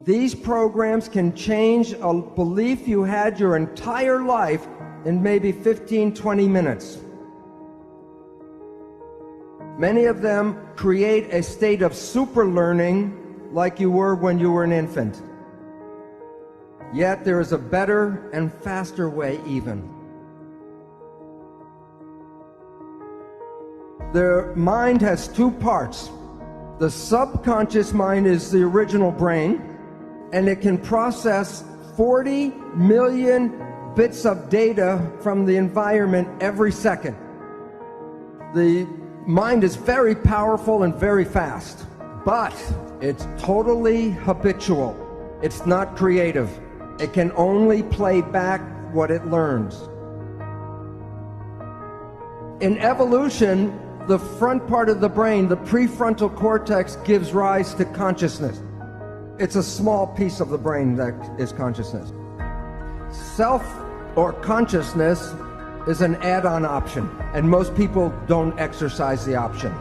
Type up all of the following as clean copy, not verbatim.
These programs can change a belief you had your entire life in maybe 15, 20 minutes. Many of them create a state of super learning like you were when you were an infant. Yet there is a better and faster way even. The mind has two parts. The subconscious mind is the original brain, and it can process 40 million bits of data from the environment every second. The mind is very powerful and very fast, but it's totally habitual. It's not creative. It can only play back what it learns. In evolution, the front part of the brain, the prefrontal cortex, gives rise to consciousness. It's a small piece of the brain that is consciousness. Self or consciousness is an add-on option, and most people don't exercise the option.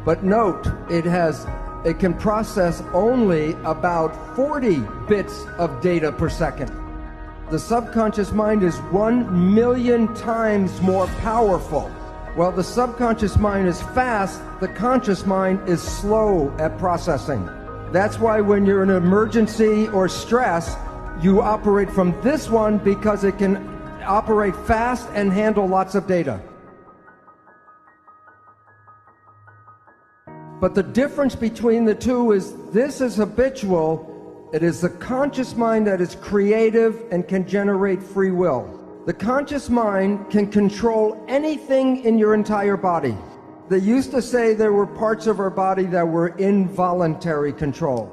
But note, it can process only about 40 bits of data per second. The subconscious mind is 1 million times more powerful. While the subconscious mind is fast, the conscious mind is slow at processing. That's why when you're in an emergency or stress, you operate from this one, because it can operate fast and handle lots of data. But the difference between the two is this is habitual. It is the conscious mind that is creative and can generate free will. The conscious mind can control anything in your entire body. They used to say there were parts of our body that were involuntary control.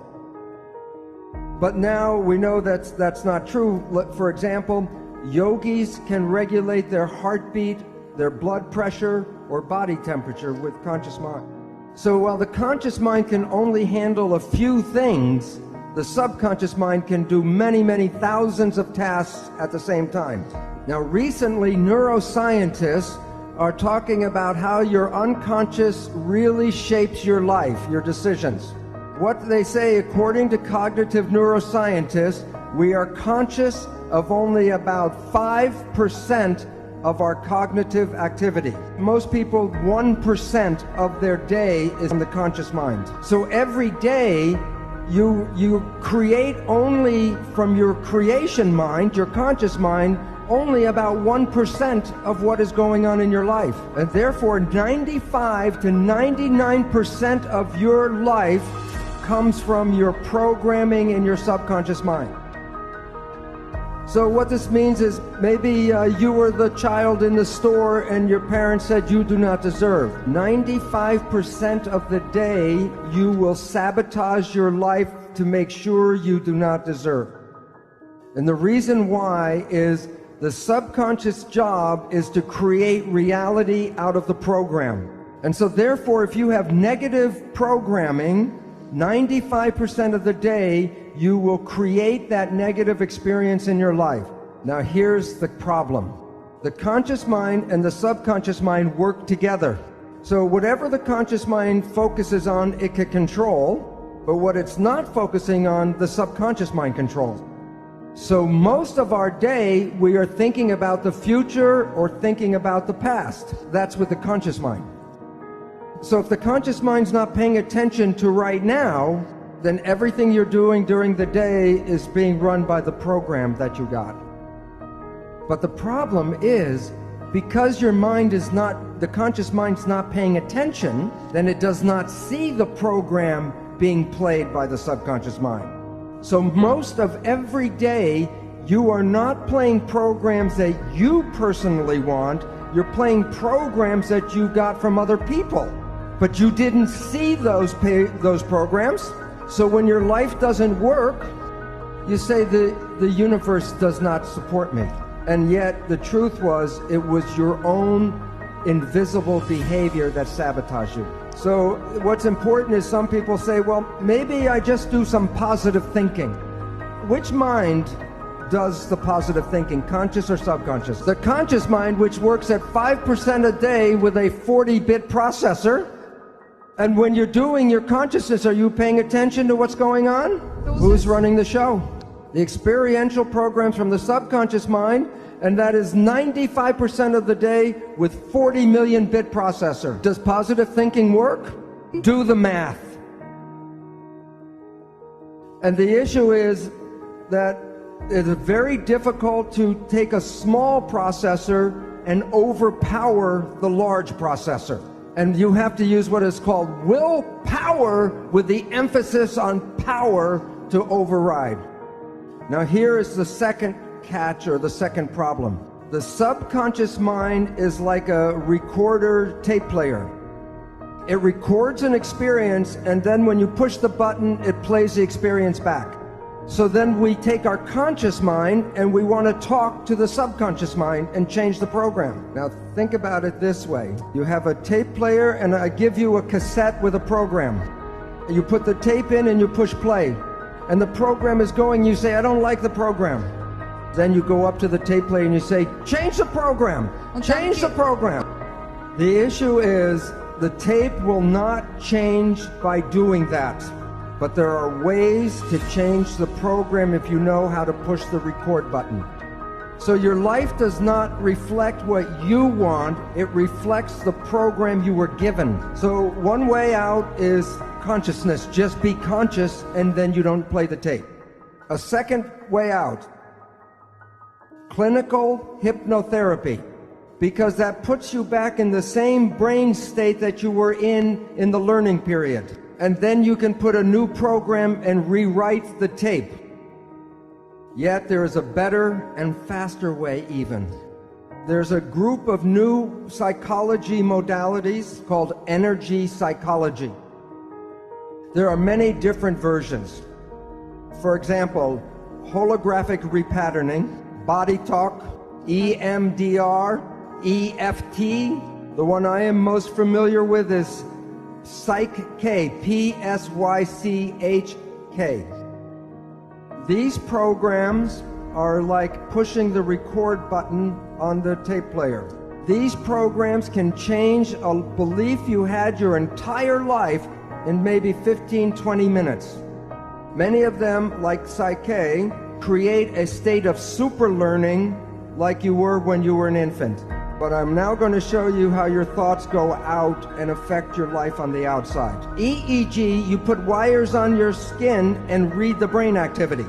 But now we know that's not true. For example, yogis can regulate their heartbeat, their blood pressure, or body temperature with conscious mind. So while the conscious mind can only handle a few things, the subconscious mind can do many, many thousands of tasks at the same time. Now, recently, neuroscientists are talking about how your unconscious really shapes your life, your decisions. What they say, according to cognitive neuroscientists, we are conscious of only about 5% of our cognitive activity. Most people, 1% of their day is in the conscious mind. So every day, you create only from your creation mind, your conscious mind, only about 1% of what is going on in your life. And therefore, 95 to 99% of your life comes from your programming in your subconscious mind. So what this means is maybe you were the child in the store and your parents said you do not deserve. 95% of the day you will sabotage your life to make sure you do not deserve. And the reason why is the subconscious job is to create reality out of the program. And so therefore, if you have negative programming, 95% of the day, you will create that negative experience in your life. Now here's the problem. The conscious mind and the subconscious mind work together. So whatever the conscious mind focuses on, it can control, but what it's not focusing on, the subconscious mind controls. So most of our day, we are thinking about the future or thinking about the past. That's with the conscious mind. So if the conscious mind's not paying attention to right now, then everything you're doing during the day is being run by the program that you got. But the problem is, because your mind is not, the conscious mind's not paying attention, then it does not see the program being played by the subconscious mind. So most of every day, you are not playing programs that you personally want, you're playing programs that you got from other people. But you didn't see those programs, so when your life doesn't work, you say the universe does not support me. And yet the truth was, it was your own invisible behavior that sabotaged you. So what's important is some people say, well, maybe I just do some positive thinking. Which mind does the positive thinking, conscious or subconscious? The conscious mind, which works at 5% a day with a 40-bit processor, And when you're doing your consciousness, are you paying attention to what's going on? Who's running the show? The experiential programs from the subconscious mind, and that is 95% of the day with 40 million bit processor. Does positive thinking work? Do the math. And the issue is that it's very difficult to take a small processor and overpower the large processor. And you have to use what is called willpower with the emphasis on power to override. Now here is the second catch, or the second problem. The subconscious mind is like a recorder tape player. It records an experience, and then when you push the button, it plays the experience back. So then we take our conscious mind and we want to talk to the subconscious mind and change the program. Now think about it this way. You have a tape player and I give you a cassette with a program. You put the tape in and you push play. And the program is going, you say, I don't like the program. Then you go up to the tape player and you say, change the program, change the program. The issue is the tape will not change by doing that. But there are ways to change the program if you know how to push the record button. So your life does not reflect what you want, it reflects the program you were given. So one way out is consciousness. Just be conscious and then you don't play the tape. A second way out, clinical hypnotherapy, because that puts you back in the same brain state that you were in the learning period. And then you can put a new program and rewrite the tape. Yet there is a better and faster way even. There's a group of new psychology modalities called energy psychology. There are many different versions. For example, holographic repatterning, body talk, EMDR, EFT. The one I am most familiar with is Psych-K, P-S-Y-C-H-K. These programs are like pushing the record button on the tape player. These programs can change a belief you had your entire life in maybe 15-20 minutes. Many of them, like Psych-K, create a state of super learning like you were when you were an infant. But I'm now going to show you how your thoughts go out and affect your life on the outside. EEG, you put wires on your skin and read the brain activity.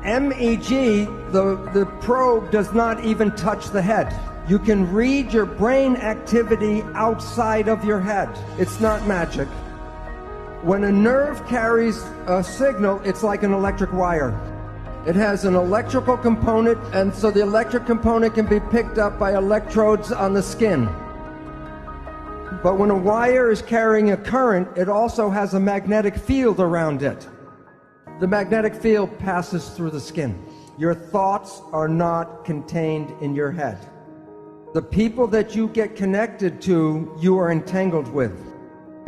MEG, the probe does not even touch the head. You can read your brain activity outside of your head. It's not magic. When a nerve carries a signal, it's like an electric wire. It has an electrical component, and so the electric component can be picked up by electrodes on the skin. But when a wire is carrying a current, it also has a magnetic field around it. The magnetic field passes through the skin. Your thoughts are not contained in your head. The people that you get connected to, you are entangled with.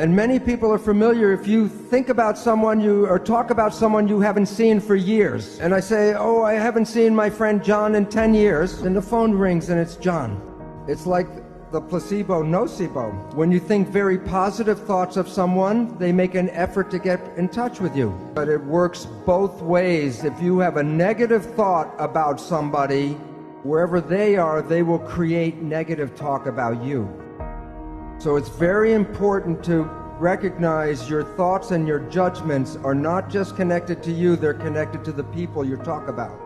And many people are familiar, if you think about someone or talk about someone you haven't seen for years, and I say, oh, I haven't seen my friend John in 10 years, and the phone rings and it's John. It's like the placebo nocebo. When you think very positive thoughts of someone, they make an effort to get in touch with you. But it works both ways. If you have a negative thought about somebody, wherever they are, they will create negative talk about you. So it's very important to recognize your thoughts and your judgments are not just connected to you, they're connected to the people you talk about.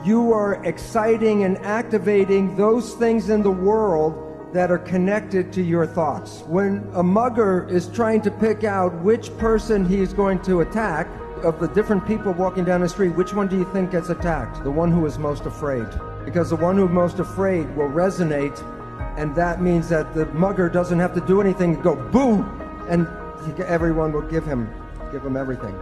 You are exciting and activating those things in the world that are connected to your thoughts. When a mugger is trying to pick out which person he's going to attack, of the different people walking down the street, which one do you think gets attacked? The one who is most afraid. Because the one who's most afraid will resonate, and that means that the mugger doesn't have to do anything, go boo, and everyone will give him everything.